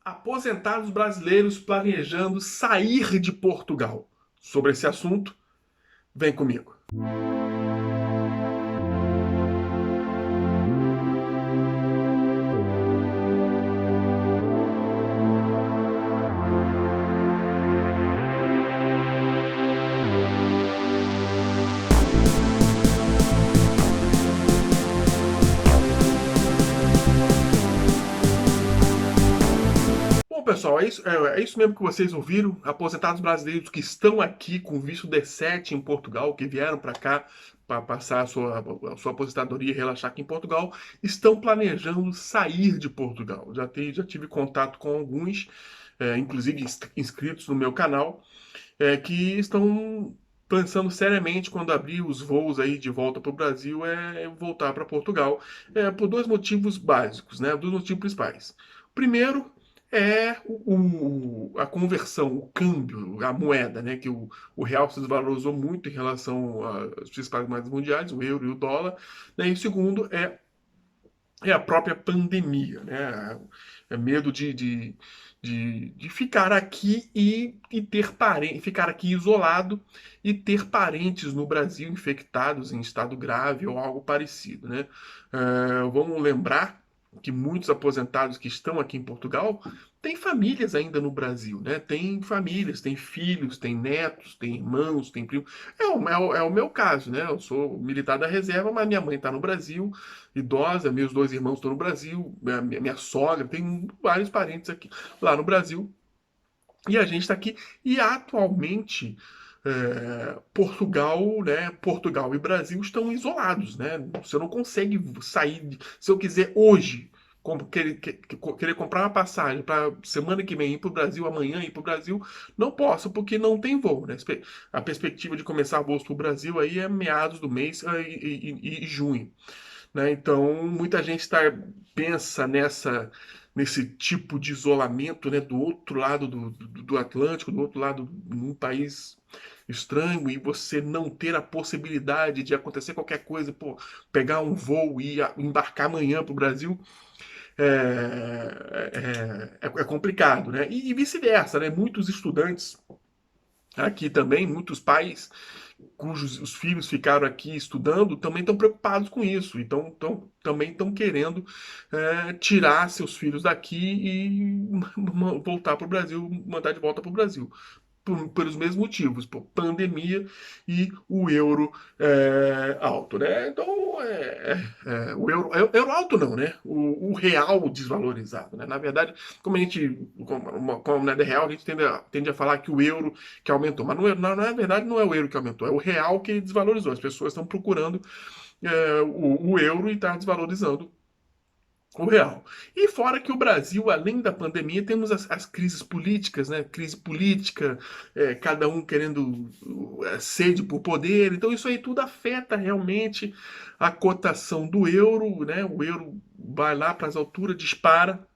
Aposentados brasileiros planejando sair de Portugal. Sobre esse assunto, vem comigo. Bom, pessoal, é isso mesmo que vocês ouviram. Aposentados brasileiros que estão aqui com visto D7 em Portugal, que vieram para cá para passar a sua aposentadoria e relaxar aqui em Portugal, estão planejando sair de Portugal. Já tive contato com alguns, inclusive inscritos no meu canal, que estão pensando seriamente quando abrir os voos aí de volta para o Brasil voltar para Portugal, por dois motivos básicos, né? Dois motivos principais. Primeiro é a conversão, o câmbio, a moeda, né? Que o real se desvalorizou muito em relação às principais moedas mundiais, o euro e o dólar, né? E o segundo é a própria pandemia, né? É medo de ficar aqui e ter parentes, ficar aqui isolado e ter parentes no Brasil infectados em estado grave ou algo parecido, né? Vamos lembrar que muitos aposentados que estão aqui em Portugal têm famílias ainda no Brasil, né? Tem famílias, tem filhos, tem netos, tem irmãos, tem primos. É o meu caso, né? Eu sou militar da reserva, mas minha mãe está no Brasil, idosa, meus dois irmãos estão no Brasil, minha sogra, tem vários parentes aqui lá no Brasil. E a gente está aqui. E atualmente Portugal, né? Portugal e Brasil estão isolados, né? Você não consegue sair. Se eu quiser hoje querer comprar uma passagem para semana que vem ir para o Brasil, amanhã ir para o Brasil, não posso porque não tem voo, né? A perspectiva de começar voos para o Brasil aí é meados do mês e junho, né? Então, muita gente pensa nesse tipo de isolamento, né, do outro lado do Atlântico, do outro lado, num país estranho, e você não ter a possibilidade de acontecer qualquer coisa, pô, pegar um voo e embarcar amanhã para o Brasil, é complicado, né? E vice-versa, né? Muitos estudantes aqui também, muitos pais cujos os filhos ficaram aqui estudando também estão preocupados com isso, então também estão querendo tirar seus filhos daqui e voltar para o Brasil, mandar de volta para o Brasil. Pelos mesmos motivos, por pandemia e o euro alto, né? Então, o euro alto não, né? O real desvalorizado, né? Na verdade, como a gente, como na real, a gente tende a falar que o euro que aumentou, mas na verdade não é o euro que aumentou, é o real que desvalorizou. As pessoas estão procurando o euro e está desvalorizando o real. E fora que o Brasil, além da pandemia, temos as crises políticas, né? Crise política, cada um querendo sede por poder. Então isso aí tudo afeta realmente a cotação do euro, né? O euro vai lá para as alturas, dispara,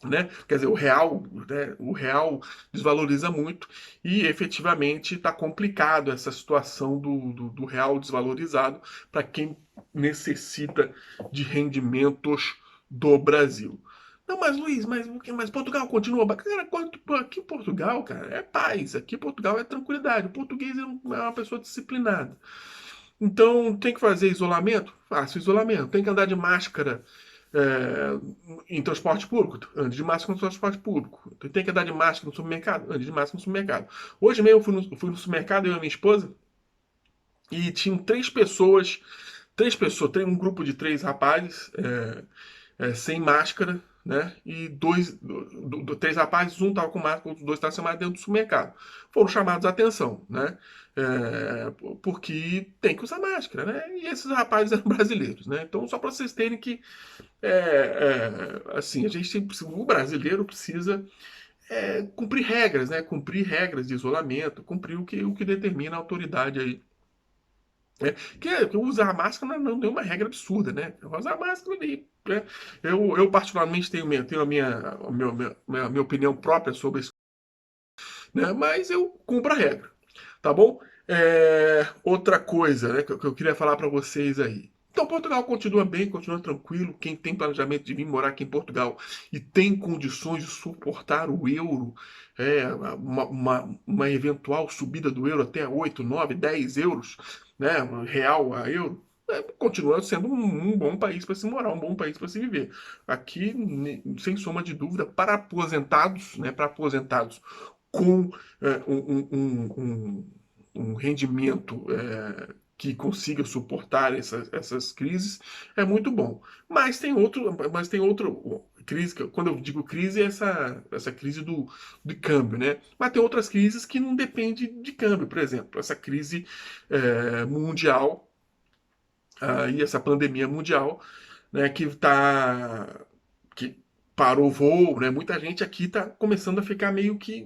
né? Quer dizer, o real desvaloriza muito e efetivamente está complicado essa situação do real desvalorizado para quem necessita de rendimentos do Brasil. Não, mas Luiz, mas Portugal continua bacana. Aqui em Portugal, cara, é paz. Aqui em Portugal é tranquilidade. O português é uma pessoa disciplinada. Então, tem que fazer isolamento? Faça isolamento. Tem que andar de máscara é, em transporte público? Ande de máscara no transporte público. Tem que andar de máscara no supermercado? Ande de máscara no supermercado. Hoje mesmo eu fui no supermercado, eu e a minha esposa, e tinham três pessoas, tem um grupo de três rapazes sem máscara, né? E três rapazes, um estava com máscara, os dois estavam sem máscara dentro do supermercado. Foram chamados a atenção, né? Porque tem que usar máscara, né? E esses rapazes eram brasileiros, né? Então, só para vocês terem que, assim, o brasileiro precisa cumprir regras, né? Cumprir regras de isolamento, cumprir o que determina a autoridade aí, que usar máscara não é nenhuma regra absurda, né? Usar máscara ali, né? Eu particularmente tenho a minha opinião própria sobre isso, né? Mas eu cumpro a regra, tá bom? Outra coisa, né, que eu queria falar para vocês aí. Então, Portugal continua bem, continua tranquilo. Quem tem planejamento de vir morar aqui em Portugal e tem condições de suportar o euro, uma eventual subida do euro até 8, 9, 10 euros, né, real a euro, continua sendo um bom país para se morar, um bom país para se viver. Aqui, sem soma de dúvida, para aposentados, né, para aposentados com um rendimento que consiga suportar essas crises, é muito bom. Mas tem outro crise, quando eu digo crise, é essa crise do câmbio, né? Mas tem outras crises que não dependem de câmbio, por exemplo, essa crise mundial, e essa pandemia mundial, né, que parou o voo, né? Muita gente aqui está começando a ficar meio que,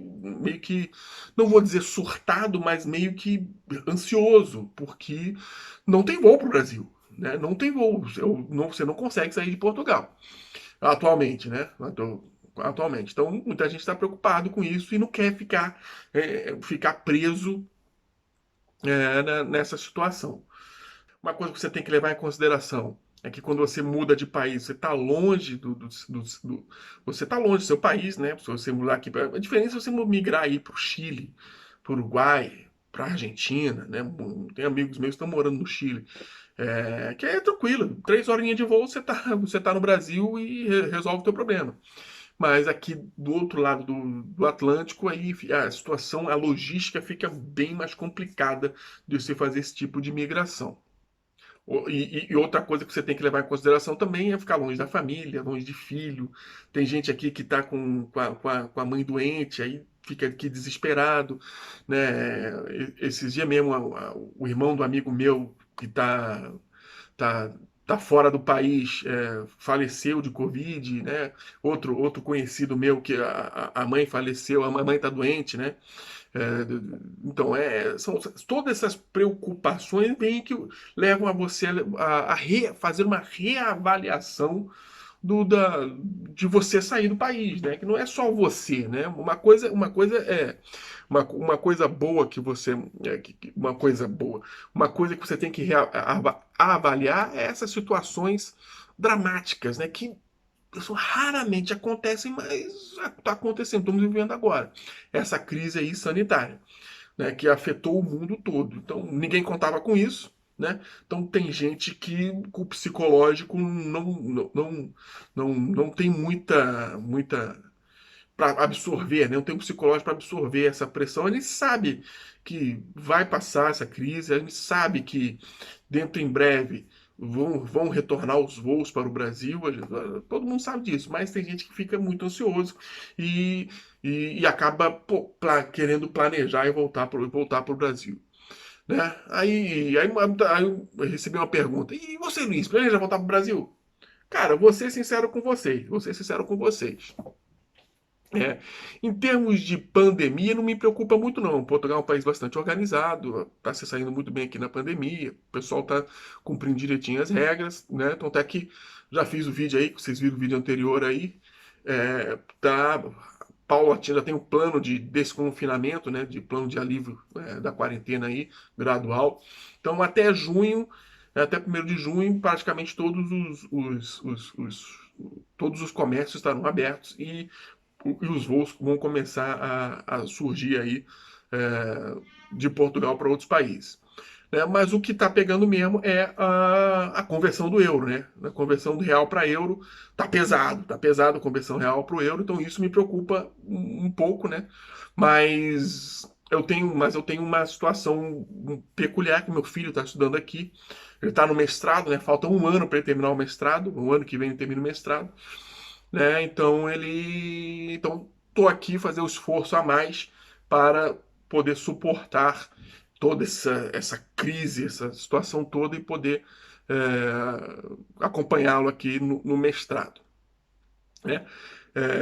não vou dizer surtado, mas meio que ansioso, porque não tem voo para o Brasil, né? Não tem voo, você não consegue sair de Portugal atualmente, né? Atualmente. Então, muita gente está preocupado com isso e não quer ficar preso nessa situação. Uma coisa que você tem que levar em consideração é que quando você muda de país, você está longe você está longe do seu país, né? Se você mudar aqui, a diferença é você migrar aí para o Chile, para o Uruguai, para a Argentina, né? Tem amigos meus que estão morando no Chile, que é tranquilo, 3 horinhas de voo você tá no Brasil e resolve o teu problema. Mas aqui do outro lado do Atlântico, aí a situação, a logística fica bem mais complicada de você fazer esse tipo de migração. E outra coisa que você tem que levar em consideração também é ficar longe da família, longe de filho. Tem gente aqui que está com a mãe doente, aí fica aqui desesperado, né? Esses dias mesmo, o irmão do amigo meu que tá, tá fora do país, faleceu de Covid, né? Outro conhecido meu que a mãe faleceu, a mãe está doente, né? É, então, são todas essas preocupações bem que levam a você fazer uma reavaliação de você sair do país, né? Que não é só você, né? Uma coisa boa que você, uma coisa boa, uma coisa que você tem que avaliar é essas situações dramáticas, né? Que isso raramente acontecem, mas está acontecendo, estamos vivendo agora. Essa crise aí sanitária, né, que afetou o mundo todo. Então, ninguém contava com isso, né? Então, tem gente que com o psicológico não tem muita para absorver, né? Não tem um psicológico para absorver essa pressão. A gente sabe que vai passar essa crise, a gente sabe que dentro em breve vão retornar os voos para o Brasil, todo mundo sabe disso, mas tem gente que fica muito ansioso e, e acaba querendo planejar e voltar para o Brasil. Né? Aí eu recebi uma pergunta: e você, Luiz, planeja voltar para o Brasil? Cara, vou ser sincero com vocês, vou ser sincero com vocês. É, em termos de pandemia, não me preocupa muito, não. Portugal é um país bastante organizado, está se saindo muito bem aqui na pandemia, o pessoal está cumprindo direitinho as regras, né? Então, até que já fiz o vídeo aí, que vocês viram o vídeo anterior aí, tá paulatina, já tem um plano de desconfinamento, né? De plano de alívio, da quarentena aí, gradual. Então, até junho, até 1º de junho, praticamente todos os comércios estarão abertos e os voos vão começar a surgir aí de Portugal para outros países. Né? Mas o que está pegando mesmo é a conversão do euro, né? A conversão do real para euro tá pesado a conversão real para o euro, então isso me preocupa um pouco, né? Mas eu tenho uma situação peculiar que meu filho está estudando aqui. Ele está no mestrado, né? Falta um ano para ele terminar o mestrado, um ano que vem ele termina o mestrado, né? Então tô aqui fazer o esforço a mais para poder suportar toda essa crise, essa situação toda e poder acompanhá-lo aqui no mestrado, né?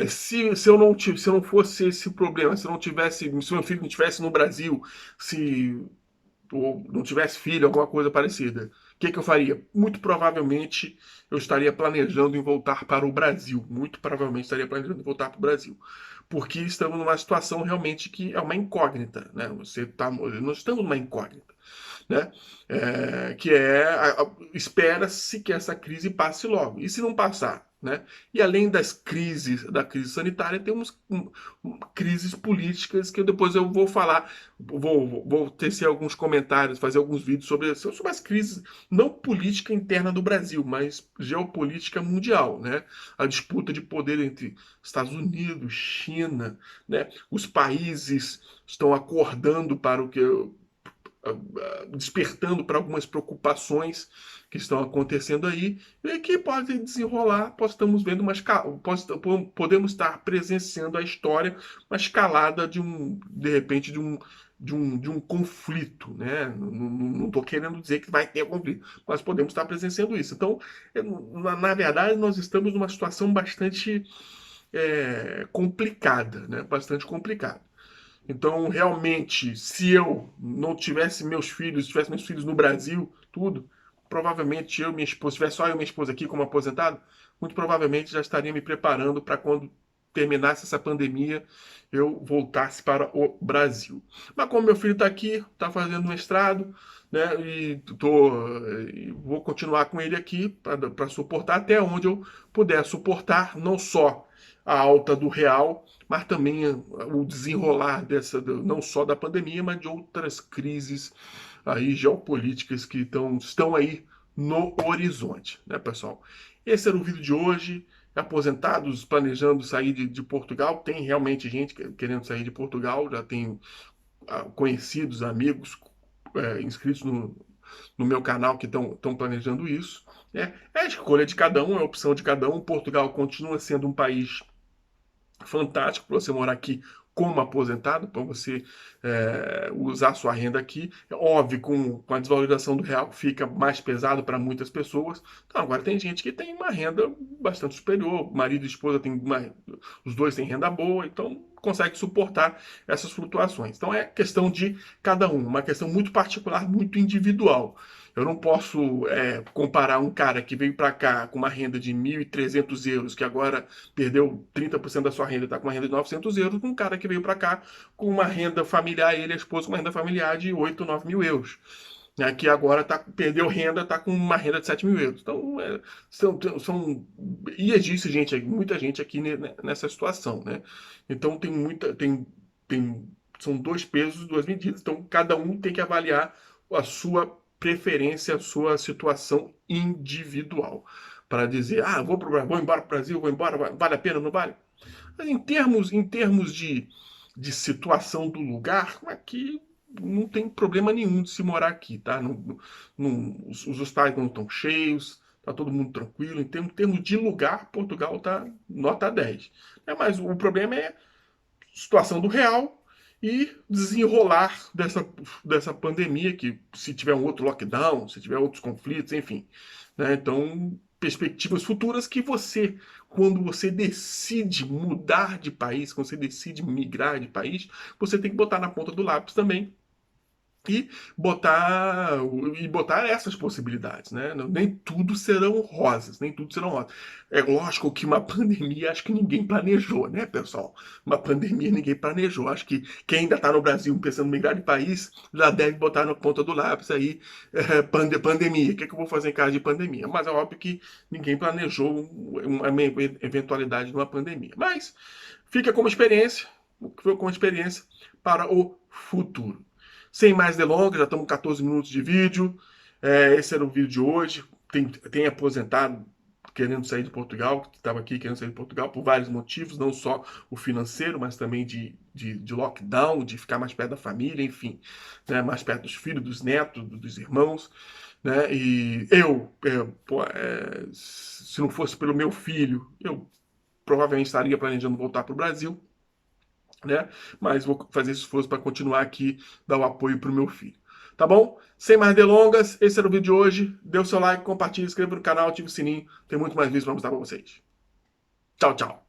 Se eu não fosse esse problema, se meu filho não estivesse no Brasil, se ou não tivesse filho, alguma coisa parecida, o que eu faria? Muito provavelmente eu estaria planejando em voltar para o Brasil. Muito provavelmente estaria planejando em voltar para o Brasil. Porque estamos numa situação realmente que é uma incógnita, né? Nós estamos numa incógnita. né? Espera-se que essa crise passe logo. E se não passar, né? E além das crises, da crise sanitária, temos crises políticas que depois eu vou falar, vou tecer alguns comentários, fazer alguns vídeos sobre as crises, não política interna do Brasil, mas geopolítica mundial, né? A disputa de poder entre Estados Unidos, China, né? Os países estão acordando para o que despertando para algumas preocupações que estão acontecendo aí e que podem desenrolar, podemos estar presenciando a história, uma escalada de repente, de um conflito, né? Não estou querendo dizer que vai ter conflito, mas podemos estar presenciando isso. Então, na verdade, nós estamos numa situação bastante complicada, né? Bastante complicada. Então, realmente, se eu não tivesse meus filhos, tivesse meus filhos no Brasil, tudo, provavelmente eu e minha esposa, se tivesse só eu e minha esposa aqui como aposentado, muito provavelmente já estaria me preparando para quando terminasse essa pandemia, eu voltasse para o Brasil. Mas como meu filho está aqui, está fazendo mestrado, né, e vou continuar com ele aqui para suportar até onde eu puder suportar, não só a alta do real, mas também o desenrolar não só da pandemia, mas de outras crises aí geopolíticas que estão aí no horizonte, né, pessoal? Esse era o vídeo de hoje. Aposentados planejando sair de Portugal, tem realmente gente querendo sair de Portugal, já tem conhecidos, amigos inscritos no meu canal que estão planejando isso. Né? É a escolha de cada um, é a opção de cada um. Portugal continua sendo um país fantástico para você morar aqui como aposentado, para você usar sua renda aqui. É óbvio, com a desvalorização do real fica mais pesado para muitas pessoas. Então, agora tem gente que tem uma renda bastante superior, marido e esposa os dois têm renda boa, então consegue suportar essas flutuações. Então é questão de cada um, uma questão muito particular, muito individual. Eu não posso comparar um cara que veio para cá com uma renda de 1.300 euros, que agora perdeu 30% da sua renda, está com uma renda de 900 euros, com um cara que veio para cá com uma renda familiar, ele e a esposa com uma renda familiar de 8, 9 mil euros. Né, que agora perdeu renda, está com uma renda de 7 mil euros. Então, e existe muita gente aqui nessa situação. Né? Então, são dois pesos, duas medidas. Então, cada um tem que avaliar a sua preferência, a sua situação individual. Para dizer, vou embora para o Brasil, vou embora, vale a pena, não vale? Mas em termos de situação do lugar, aqui não tem problema nenhum de se morar aqui, tá? Os hostais não estão cheios, tá todo mundo tranquilo. Em termos de lugar, Portugal tá nota 10. Mas o problema é a situação do real e desenrolar dessa pandemia, que se tiver um outro lockdown, se tiver outros conflitos, enfim. Né? Então, perspectivas futuras que quando você decide mudar de país, quando você decide migrar de país, você tem que botar na ponta do lápis também e botar essas possibilidades, né? Nem tudo serão rosas, nem tudo serão rosas. É lógico que uma pandemia, acho que ninguém planejou, né, pessoal? Uma pandemia ninguém planejou. Acho que quem ainda está no Brasil pensando em migrar de país já deve botar na ponta do lápis aí pandemia. O que é que eu vou fazer em caso de pandemia? Mas é óbvio que ninguém planejou uma eventualidade de uma pandemia. Mas fica como experiência para o futuro. Sem mais delongas, já estamos com 14 minutos de vídeo. Esse era o vídeo de hoje. Tem aposentado querendo sair de Portugal, que estava aqui querendo sair de Portugal por vários motivos, não só o financeiro, mas também de lockdown, de ficar mais perto da família, enfim, né, mais perto dos filhos, dos netos, dos irmãos. Né, e se não fosse pelo meu filho, eu provavelmente estaria planejando voltar para o Brasil. Né? Mas vou fazer esse esforço para continuar aqui, dar o apoio para o meu filho. Tá bom? Sem mais delongas, esse era o vídeo de hoje. Dê o seu like, compartilhe, inscreva no canal, ative o sininho. Tem muito mais vídeos para mostrar para vocês. Tchau, tchau.